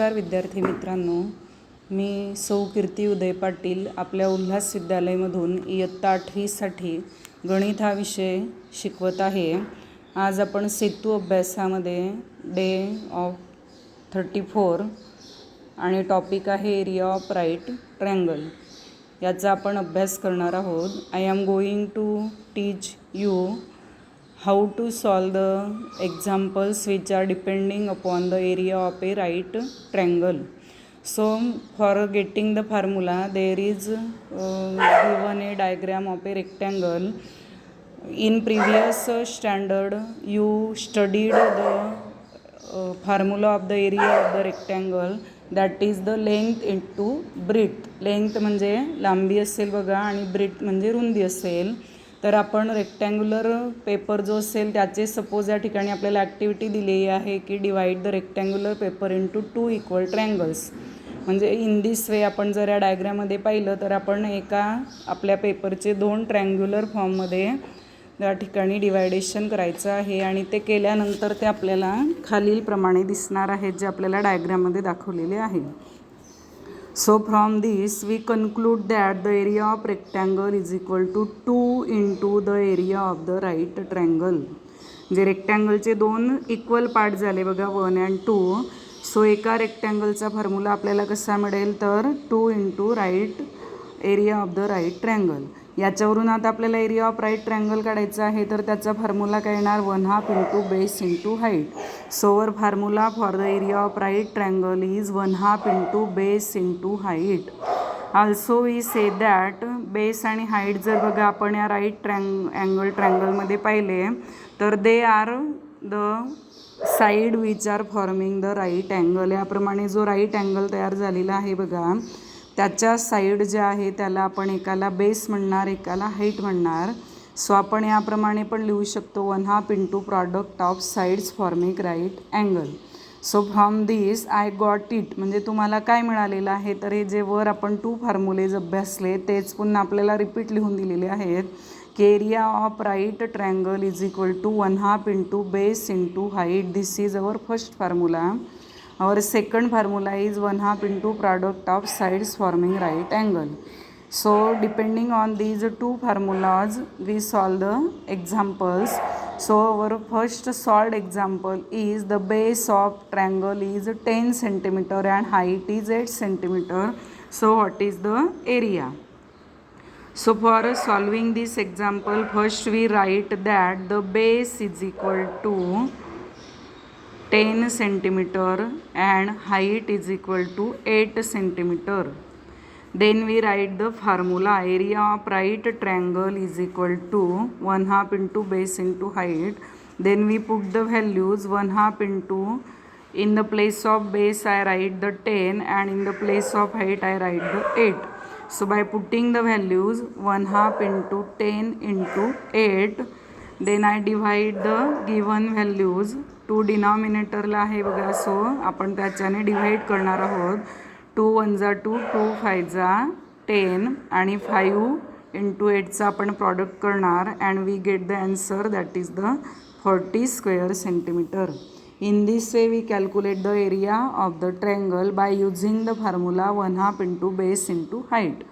नमस्कार विद्यार्थी मित्रांनो, मी सौ कीर्ती उदय पाटील आपल्या उल्हास विद्यालयमधून इयत्ता 8वीसाठी गणित हा विषय शिकवत आहे. आज आपण सेतू अभ्यासामध्ये डे ऑफ 34 आणि टॉपिक आहे एरिया ऑफ राईट ट्रँगल याचा आपण अभ्यास करणार आहोत. I am going to teach you how to solve the examples which are depending upon the area of a right triangle. So for getting the formula, there is given a diagram of a rectangle. In previous standard you studied the formula of the area of the rectangle, that is the length into breadth. length म्हणजे लांबी असेल बघा आणि breadth म्हणजे रुंदी असेल. तर आपण रेक्टँग्युलर पेपर जो असेल त्याचे सपोज या ठिकाणी आपल्याला ॲक्टिव्हिटी दिलेली आहे की divide the rectangular paper into 2 equal triangles. म्हणजे इन दिस वे आपण जर या डायग्राममध्ये पाहिलं तर आपण एका आपल्या पेपरचे 2 ट्रँग्युलर फॉर्ममध्ये या ठिकाणी डिवायडेशन करायचं आहे आणि ते केल्यानंतर ते आपल्याला खालीलप्रमाणे दिसणार आहेत जे आपल्याला डायग्राममध्ये दाखवलेले आहे. So from this we conclude that the area of rectangle is equal to 2 into the area of the right triangle. जे रेक्टँगलचे 2 इक्वल पार्ट झाले बघा 1 and 2. सो एका रेक्टँगलचा फॉर्म्युला आपल्याला कसा मिळेल तर 2 into right area of the right triangle. याच्यावरून आता आपल्याला एरिया ऑफ राईट ट्रँगल काढायचा आहे तर त्याचा फॉर्म्युला काय येणार 1/2 into base into height. So our formula for the area of right triangle is 1/2 into base into height. Also we say that base आणि हाईट जर बघा आपण या राईट ट्रँगलमध्ये पाहिले तर they are the side which are forming the right angle. याप्रमाणे जो राईट अँगल तयार झालेला आहे बघा त्याच्या साईड ज्या आहे त्याला आपण एकाला बेस म्हणणार एकाला हाईट म्हणणार. सो आपण याप्रमाणे पण लिहू शकतो 1/2 into product of sides forming right angle. So from this I got it म्हणजे तुम्हाला काय मिळालेलं आहे तर हे जे वर आपण 2 फॉर्म्युलेज अभ्यासले तेच पुन्हा आपल्याला रिपीट लिहून दिलेले आहेत की area of right triangle is equal to 1/2 into base into height. This is our first formula. Our second formula is 1/2 into product of sides forming right angle. So depending on these 2 formulas we solve the examples. So our first solved example is the base of triangle is 10 cm and height is 8 cm. So what is the area? So for solving this example first we write that the base is equal to 10 centimeter and height is equal to 8 centimeter. Then we write the formula area of right triangle is equal to 1/2 into base into height. Then we put the values 1/2 into, in the place of base I write the 10 and in the place of height I write the 8. So by putting the values 1/2 into 10 into 8, then I divide the given values. 2 डिनॉमिनेटरला आहे बघा so आपण त्याच्याने divide करणार आहोत. 2 1 जा 2 2 5 जा 10 आणि 5 into 8चा आपण प्रॉडक्ट करणार and we get the answer that is the 40 square centimetre. In this way we calculate the area of the triangle by using the formula 1/2 into base into height.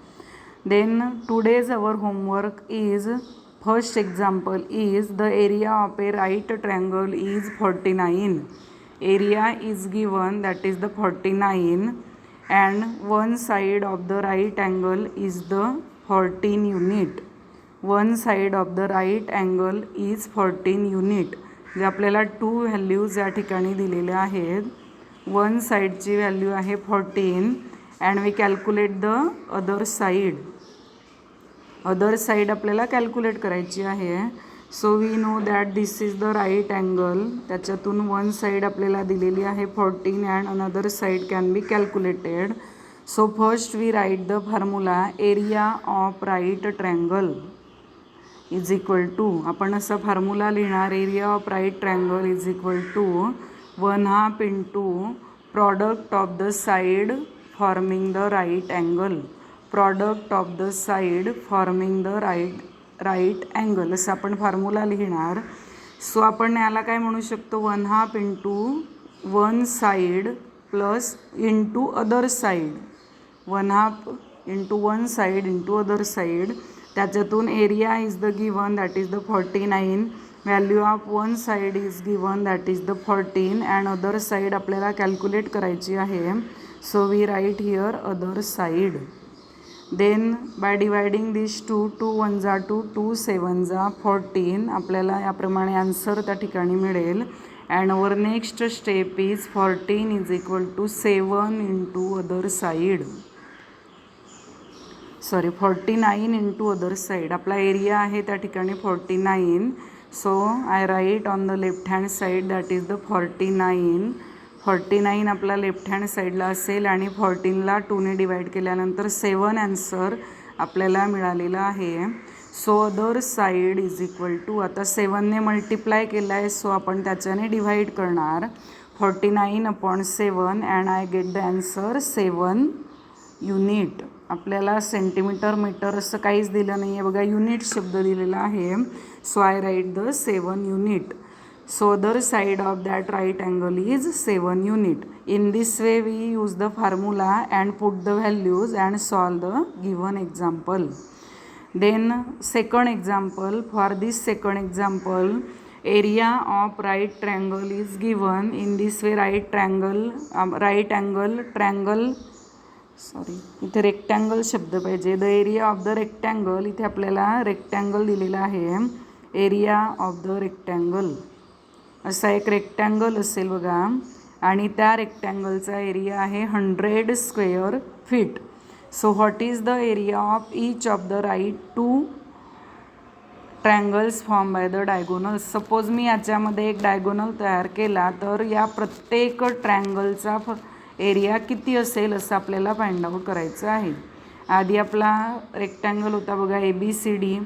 Then today's our homework is first example is the area of a right triangle is 49. Area is given that is the 49 and one side of the right angle is the 14 unit. One side of the right angle is 14 unit. जे आपल्याला 2 values या ठिकाणी दिलेल्या आहेत. One साईडची value आहे 14 and we calculate the other side. Other side आपल्याला calculate करायची आहे. So we know that this is the right angle. त्याच्यातून वन साईड आपल्याला दिलेली आहे 14 and another side can be calculated. So first we write the formula area of right triangle is equal to, आपण असा formula लिहिणार area of right triangle is equal to 1/2 into product of the side forming the right angle. Product of the side forming the right angle असं आपण formula लिहिणार. So आपण याला काय म्हणू शकतो 1/2 into one side plus into other side 1/2 into one side into other side. त्याच्यातून area is the given that is the 49. Value of one side is given that is the 14 and other side आपल्याला calculate करायची आहे. So we write here other side. Then by dividing this 2 2 1 जा 2 2 7 जा 14 आपल्याला याप्रमाणे answer त्या ठिकाणी मिळेल. And our next step is 14 is equal to 7 into other side. 49 into other side. आपला एरिया आहे त्या ठिकाणी 49. So I write on the left hand side that is the 49. 49 आपला लेफ्ट हँड साईडला असेल आणि 14ला 2ने डिवाईड केल्यानंतर 7 आन्सर आपल्याला मिळालेला आहे. So other side is equal to, आता 7ने मल्टिप्लाय केला आहे सो आपण त्याच्याने डिव्हाइड करणार. 49/7 and I get the answer 7 unit. आपल्याला सेंटीमीटर मीटर असं काहीच दिलं नाही आहे बघा, युनिट शब्द दिलेला आहे. So I write the 7 unit. So other side of that right angle is 7 unit. In this way we use the formula and put the values and solve the given example. Then second example. For this second example area of right triangle is given. In this way right angle इथे rectangle शब्द पाहिजे. The area of the rectangle, इथे आपल्याला rectangle दिलेला आहे. Area of the rectangle, असा एक rectangle असेल बघा आणि त्या रेक्टँगलचा एरिया आहे 100 square feet. So what is the area of each of the right 2 triangles form by the diagonal. Suppose मी याच्यामध्ये एक डायगोनल तयार केला तर या प्रत्येक ट्रँगलचा एरिया किती असेल असं आपल्याला फाइंड आउट करायचं आहे. आधी आपला रेक्टँगल होता बघा ABCD.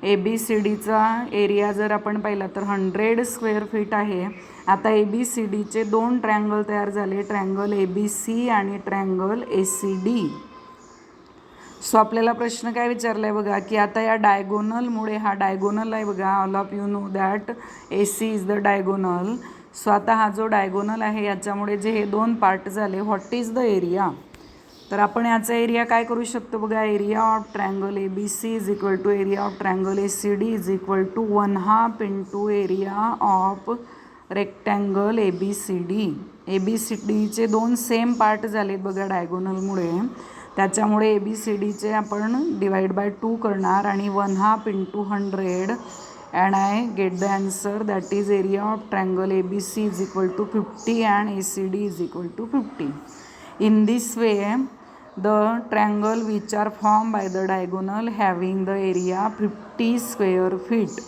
ABCDचा एरिया जर आपण पाहिला तर 100 स्क्वेअर फीट आहे. आता ABCDचे 2 ट्रँगल तयार झाले, ट्रँगल ABC आणि ट्रँगल ACD. सो आपल्याला प्रश्न काय विचारला आहे बघा की आता या डायगोनलमुळे, हा डायगोनल आहे बघा, all of you know that AC is the diagonal. So आता हा जो डायगोनल आहे याच्यामुळे जे हे 2 पार्ट झाले, व्हॉट इज द एरिया. तर आपण याचा एरिया काय करू शकतो बघा, area of triangle ABC is equal to area of triangle ACD is equal to 1/2 into area of rectangle ABCD. ABCDचे 2 सेम पार्ट झालेत बघा डायगोनलमुळे, त्याच्यामुळे ABCDचे आपण डिवाइड बाय 2 करणार आणि 1/2 into 100 and I get the answer that is area of triangle ABC is equal to 50 and ACD is equal to 50. In this way the triangle which are formed by the diagonal having the area 50 square feet.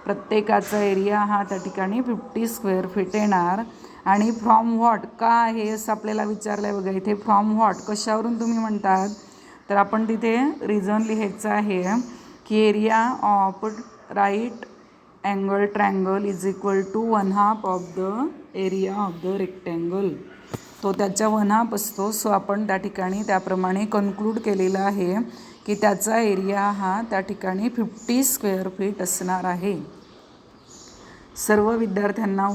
प्रत्येकाचा area हा त्या ठिकाणी 50 square feet येणार. आणि from what का आहे असं आपल्याला विचारलं आहे बघा इथे. फ्रॉम व्हॉट कशावरून तुम्ही म्हणतात, तर आपण तिथे रिझन लिहायचं आहे की area of right angle triangle is equal to 1/2 of the area of the rectangle. तो त्याच्या 1/2 असतो. सो आपण त्या ठिकाणी त्याप्रमाणे कन्क्लूड केलेलं आहे की त्याचा एरिया हा त्या ठिकाणी 50 स्क्वेअर फीट असणार आहे. सर्व विद्यार्थ्यांना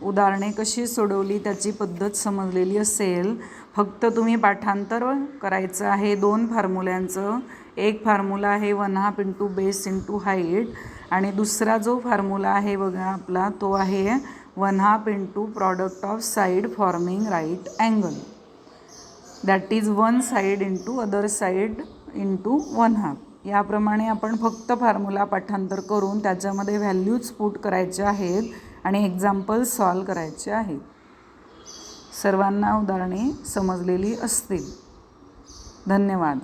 उदाहरणे कशी सोडवली त्याची पद्धत समजलेली असेल. फक्त तुम्ही पाठांतर करायचं आहे 2 फॉर्म्युल्यांचं. एक फॉर्म्युला आहे 1/2 इंटू बेस इंटू हाईट आणि दुसरा जो फॉर्म्युला आहे बघा आपला तो आहे 1/2 into product of side forming right angle. That is one side into other side into 1/2. याप्रमाणे आपण फक्त फॉर्म्युला पाठांतर करून त्याच्यामध्ये व्हॅल्यूज पुट करायचे आहेत आणि एक्झाम्पल सॉल्व करायचे आहेत. सर्वांना उदाहरणे समजलेली असतील. धन्यवाद.